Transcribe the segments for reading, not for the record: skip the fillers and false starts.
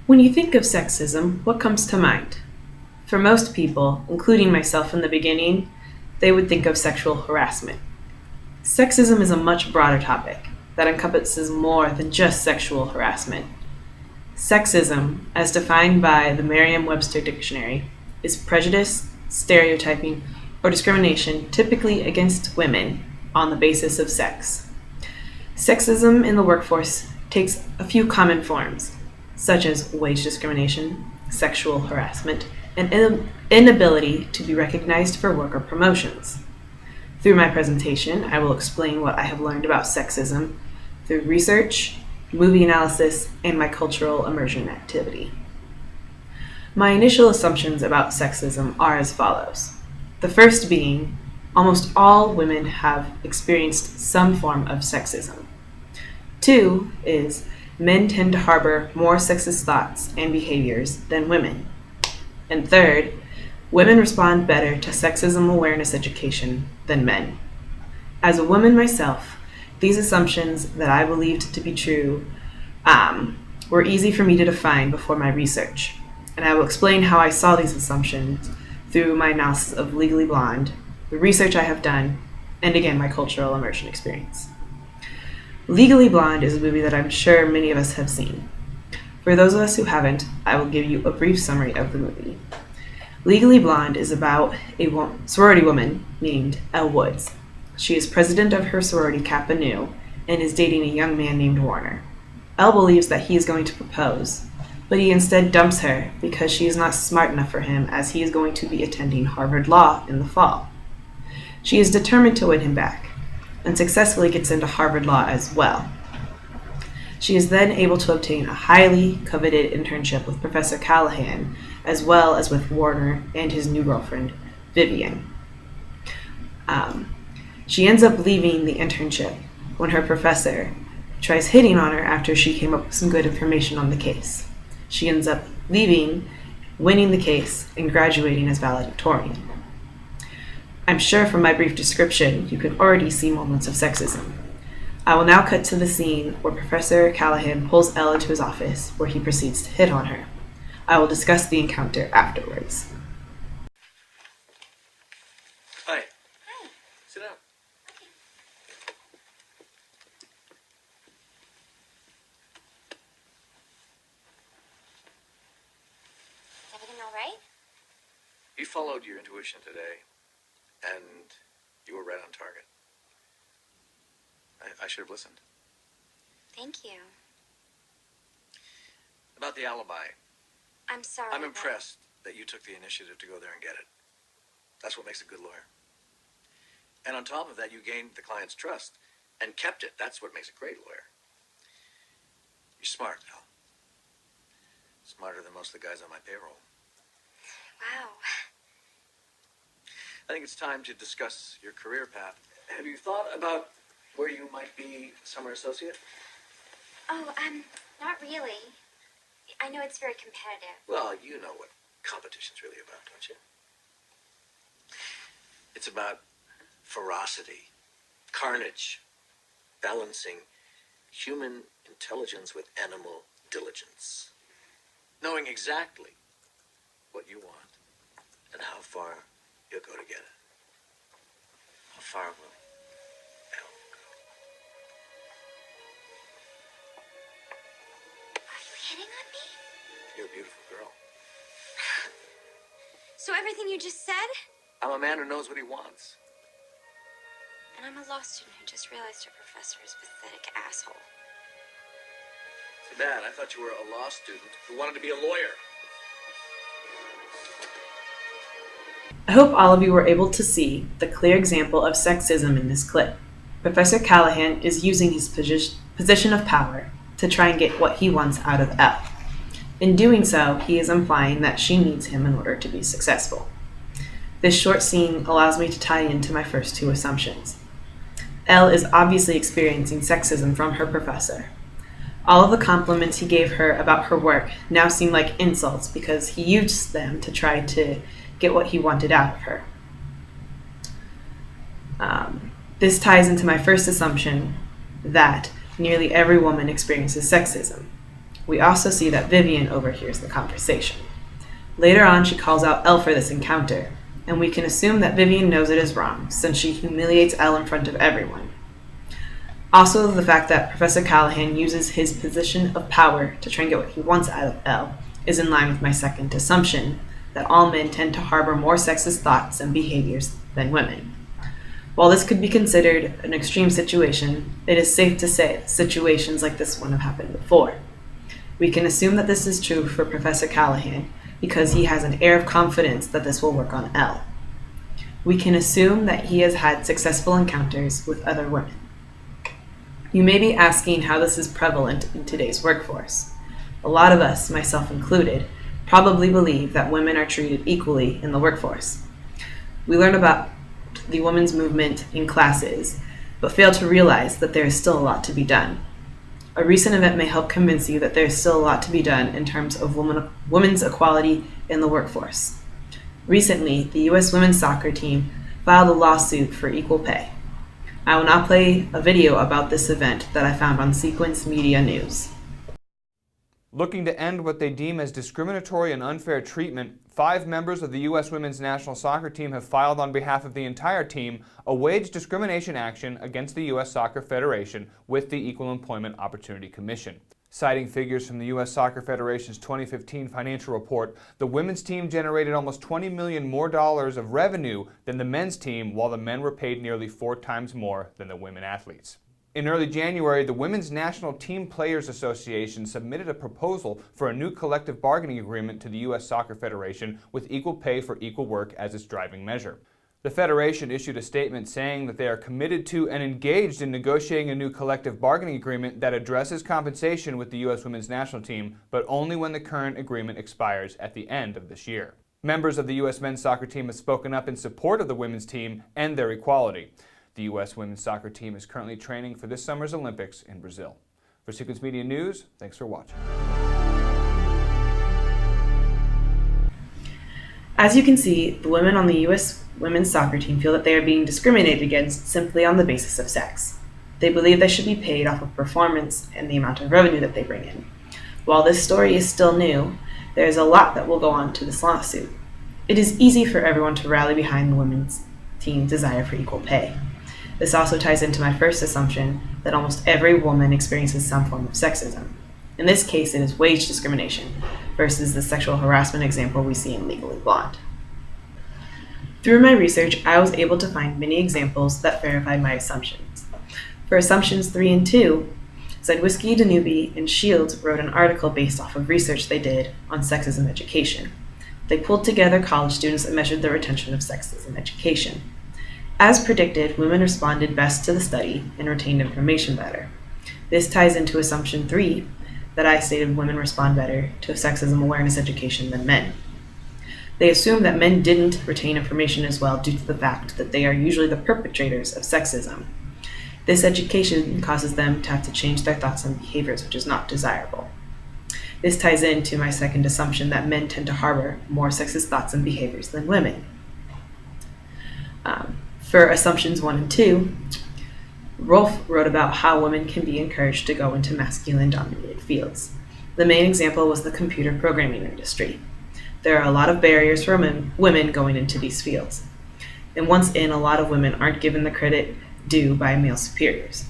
When you think of sexism, what comes to mind? For most people, including myself in the beginning, they would think of sexual harassment. Sexism is a much broader topic that encompasses more than just sexual harassment. Sexism, as defined by the Merriam-Webster Dictionary, is prejudice, stereotyping, or discrimination typically against women on the basis of sex. Sexism in the workforce takes a few common forms, such as wage discrimination, sexual harassment, and inability to be recognized for work or promotions. Through my presentation, I will explain what I have learned about sexism through research, movie analysis, and my cultural immersion activity. My initial assumptions about sexism are as follows. The first being, almost all women have experienced some form of sexism. Two is, men tend to harbor more sexist thoughts and behaviors than women. And third, women respond better to sexism awareness education than men. As a woman myself, these assumptions that I believed to be true were easy for me to define before my research. And I will explain how I saw these assumptions through my analysis of Legally Blonde, the research I have done, and again, my cultural immersion experience. Legally Blonde is a movie that I'm sure many of us have seen. For those of us who haven't, I will give you a brief summary of the movie. Legally Blonde is about a sorority woman named Elle Woods. She is president of her sorority Kappa Nu and is dating a young man named Warner. Elle believes that he is going to propose, but he instead dumps her because she is not smart enough for him as he is going to be attending Harvard Law in the fall. She is determined to win him back and successfully gets into Harvard Law as well. She is then able to obtain a highly coveted internship with Professor Callahan, as well as with Warner and his new girlfriend, Vivian. She ends up leaving the internship when her professor tries hitting on her after she came up with some good information on the case. She ends up leaving, winning the case, and graduating as valedictorian. I'm sure from my brief description, you can already see moments of sexism. I will now cut to the scene where Professor Callahan pulls Elle into his office, where he proceeds to hit on her. I will discuss the encounter afterwards. Hi. Hi. Sit down. Okay. Is everything all right? You followed your intuition today, and you were right on target. I should have listened. Thank you. About the alibi, I'm sorry. I'm impressed that you took the initiative to go there and get it. That's what makes a good lawyer. And on top of that, you gained the client's trust and kept it. That's what makes a great lawyer. You're smart, Al. Smarter than most of the guys on my payroll. Wow. I think it's time to discuss your career path. Have you thought about where you might be summer associate? Oh, not really. I know it's very competitive. Well, you know what competition's really about, don't you? It's about ferocity, carnage, balancing human intelligence with animal diligence. Knowing exactly what you want and how far you'll go to get it. How far will Elle go? Are you hitting on me? You're a beautiful girl. So everything you just said? I'm a man who knows what he wants. And I'm a law student who just realized her professor is a pathetic asshole. Too bad. I thought you were a law student who wanted to be a lawyer. I hope all of you were able to see the clear example of sexism in this clip. Professor Callahan is using his position of power to try and get what he wants out of Elle. In doing so, he is implying that she needs him in order to be successful. This short scene allows me to tie into my first two assumptions. Elle is obviously experiencing sexism from her professor. All of the compliments he gave her about her work now seem like insults because he used them to try to get what he wanted out of her. This ties into my first assumption that nearly every woman experiences sexism. We also see that Vivian overhears the conversation. Later on, she calls out Elle for this encounter, and we can assume that Vivian knows it is wrong, since she humiliates Elle in front of everyone. Also, the fact that Professor Callahan uses his position of power to try and get what he wants out of Elle is in line with my second assumption, that all men tend to harbor more sexist thoughts and behaviors than women. While this could be considered an extreme situation, it is safe to say that situations like this one have happened before. We can assume that this is true for Professor Callahan because he has an air of confidence that this will work on Elle. We can assume that he has had successful encounters with other women. You may be asking how this is prevalent in today's workforce. A lot of us, myself included, probably believe that women are treated equally in the workforce. We learn about the women's movement in classes, but fail to realize that there is still a lot to be done. A recent event may help convince you that there is still a lot to be done in terms of women's equality in the workforce. Recently, the U.S. women's soccer team filed a lawsuit for equal pay. I will now play a video about this event that I found on Sequence Media News. Looking to end what they deem as discriminatory and unfair treatment, 5 members of the U.S. women's national soccer team have filed on behalf of the entire team a wage discrimination action against the U.S. Soccer Federation with the Equal Employment Opportunity Commission. Citing figures from the U.S. Soccer Federation's 2015 financial report, the women's team generated almost $20 million more of revenue than the men's team, while the men were paid nearly 4 times more than the women athletes. In early January, the Women's National Team Players Association submitted a proposal for a new collective bargaining agreement to the U.S. Soccer Federation with equal pay for equal work as its driving measure. The Federation issued a statement saying that they are committed to and engaged in negotiating a new collective bargaining agreement that addresses compensation with the U.S. Women's National Team, but only when the current agreement expires at the end of this year. Members of the U.S. men's soccer team have spoken up in support of the women's team and their equality. The U.S. women's soccer team is currently training for this summer's Olympics in Brazil. For Sequence Media News, thanks for watching. As you can see, the women on the U.S. women's soccer team feel that they are being discriminated against simply on the basis of sex. They believe they should be paid off of performance and the amount of revenue that they bring in. While this story is still new, there is a lot that will go on to this lawsuit. It is easy for everyone to rally behind the women's team's desire for equal pay. This also ties into my first assumption that almost every woman experiences some form of sexism. In this case, it is wage discrimination versus the sexual harassment example we see in Legally Blonde. Through my research, I was able to find many examples that verified my assumptions. For assumptions 3 and 2, Zydwisky, Danube, and Shields wrote an article based off of research they did on sexism education. They pulled together college students and measured the retention of sexism education. As predicted, women responded best to the study and retained information better. This ties into assumption 3, that I stated women respond better to sexism awareness education than men. They assume that men didn't retain information as well due to the fact that they are usually the perpetrators of sexism. This education causes them to have to change their thoughts and behaviors, which is not desirable. This ties into my second assumption that men tend to harbor more sexist thoughts and behaviors than women. For assumptions 1 and 2, Rolfe wrote about how women can be encouraged to go into masculine-dominated fields. The main example was the computer programming industry. There are a lot of barriers for women going into these fields. And once in, a lot of women aren't given the credit due by male superiors.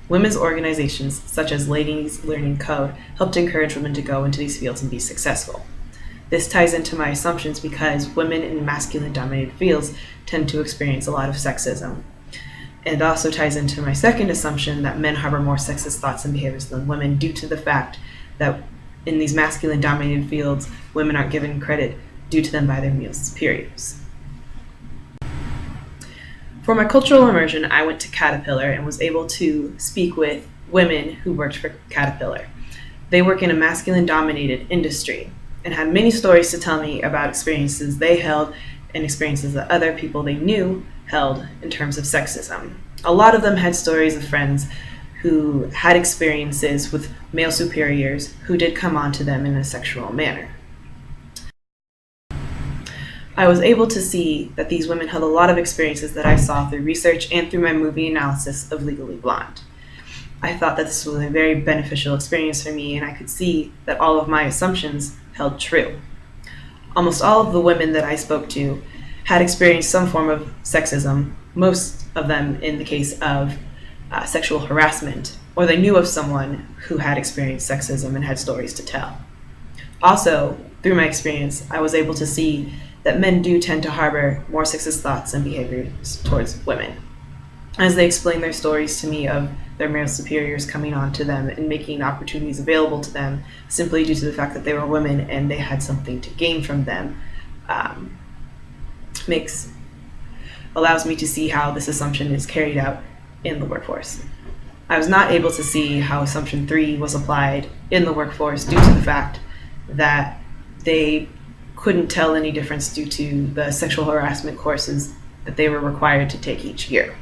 Women's organizations, such as Ladies Learning Code, help to encourage women to go into these fields and be successful. This ties into my assumptions because women in masculine-dominated fields tend to experience a lot of sexism. And it also ties into my second assumption that men harbor more sexist thoughts and behaviors than women due to the fact that in these masculine-dominated fields, women aren't given credit due to them by their male superiors. For my cultural immersion, I went to Caterpillar and was able to speak with women who worked for Caterpillar. They work in a masculine-dominated industry and had many stories to tell me about experiences they held and experiences that other people they knew held in terms of sexism. A lot of them had stories of friends who had experiences with male superiors who did come on to them in a sexual manner. I was able to see that these women held a lot of experiences that I saw through research and through my movie analysis of Legally Blonde. I thought that this was a very beneficial experience for me, and I could see that all of my assumptions held true. Almost all of the women that I spoke to had experienced some form of sexism, most of them in the case of sexual harassment, or they knew of someone who had experienced sexism and had stories to tell. Also, through my experience, I was able to see that men do tend to harbor more sexist thoughts and behaviors towards women, as they explain their stories to me of their male superiors coming on to them and making opportunities available to them simply due to the fact that they were women and they had something to gain from them, allows me to see how this assumption is carried out in the workforce. I was not able to see how Assumption 3 was applied in the workforce due to the fact that they couldn't tell any difference due to the sexual harassment courses that they were required to take each year.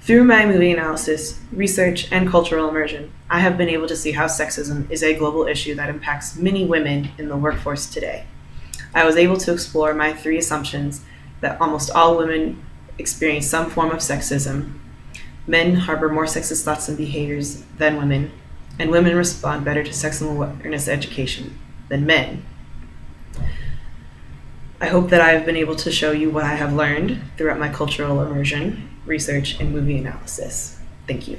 Through my movie analysis, research, and cultural immersion, I have been able to see how sexism is a global issue that impacts many women in the workforce today. I was able to explore my 3 assumptions that almost all women experience some form of sexism, men harbor more sexist thoughts and behaviors than women, and women respond better to sexual awareness education than men. I hope that I have been able to show you what I have learned throughout my cultural immersion, research, and movie analysis. Thank you.